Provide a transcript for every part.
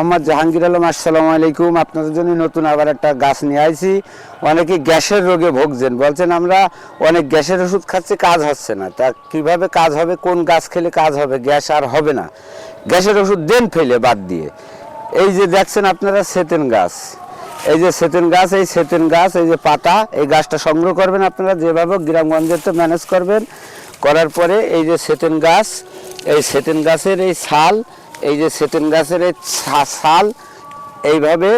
মোহাম্মদ জাহাঙ্গীর আলম, আসসালামু আলাইকুম। আপনাদের জন্য নতুন আবার একটা গাছ নিয়ে আইছি। অনেকে গ্যাসের রোগে ভুগছেন, বলছেন আমরা অনেক গ্যাসের ওষুধ খাচ্ছি, কাজ হচ্ছে না। তা কিভাবে কাজ হবে, কোন গাছ খেলে কাজ হবে, গ্যাস আর হবে না, গ্যাসের ওষুধ দেন ফেলে বাদ দিয়ে। এই যে দেখছেন আপনারা সেতেন গাছ, এই যে সেতেন গাছ, এই সেতেন গাছ, এই যে পাতা, এই গাছটা সংগ্রহ করবেন আপনারা যেভাবে গ্রামগঞ্জে তো ম্যানেজ করবেন। করার পরে এই যে সেতেন গাছ, এই সেতেন গাছের এই ছাল, এই যে সেতেন গাছের এই ছাল এইভাবে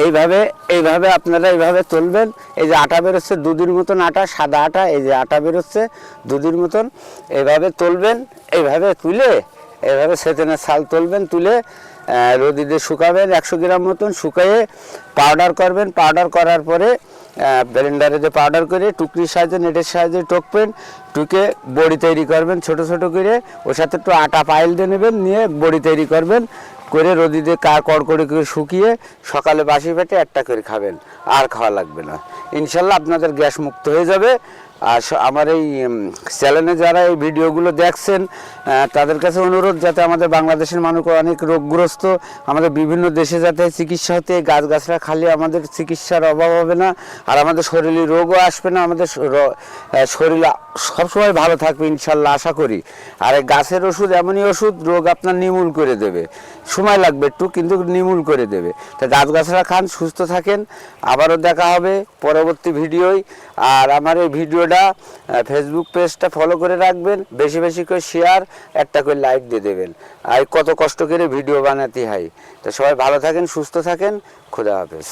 এইভাবে এইভাবে আপনারা এইভাবে তুলবেন। এই যে আটা বেরোচ্ছে দুধের মতন, আটা সাদা আটা, এই যে আটা বেরোচ্ছে দুধের মতন, এইভাবে তুলবেন। এইভাবে তুলে এইভাবে সেতেনের ছাল তুলবেন, তুলে রোদিতে শুকাবেন 100 গ্রাম মতন, শুকিয়ে পাউডার করবেন। পাউডার করার পরে ব্লেন্ডারে যে পাউডার করে টুকরির সাহায্যে, নেটের সাহায্যে টুকবেন, টুকে বড়ি তৈরি করবেন ছোট ছোট করে। ওর সাথে একটু আটা পাইল দিয়ে নেবেন, নিয়ে বড়ি তৈরি করবেন করে রোদিতে কড়কড়ি করে শুকিয়ে সকালে বাসি পেটে একটা করে খাবেন, আর খাওয়া লাগবে না। ইনশাল্লাহ আপনাদের গ্যাস মুক্ত হয়ে যাবে। আর আমার এই চ্যানেলে যারা এই ভিডিওগুলো দেখছেন তাদের কাছে অনুরোধ, যাতে আমাদের বাংলাদেশের মানুষ অনেক রোগগ্রস্ত, আমাদের বিভিন্ন দেশে যাতে চিকিৎসা হতে গাছগাছরা খালি আমাদের চিকিৎসার অভাব হবে না, আর আমাদের শরীরে রোগও আসবে না, আমাদের শরীর সবসময় ভালো থাকবে ইনশাল্লাহ আশা করি। আর এই গাছের ওষুধ এমনই ওষুধ, রোগ আপনার নির্মূল করে দেবে, সময় লাগবে একটু কিন্তু নির্মূল করে দেবে। তা গাছগাছরা খান, সুস্থ থাকেন। আবারও দেখা হবে পরবর্তী ভিডিওয়। আর আমার এই ভিডিওটা ফেসবুক পেজটা ফলো করে রাখবেন, বেশি বেশি করে শেয়ার, একটা করে লাইক দিয়ে দেবেন। আর কত কষ্ট করে ভিডিও বানাতে হয়। তো সবাই ভালো থাকেন, সুস্থ থাকেন, খোদা হাফেজ।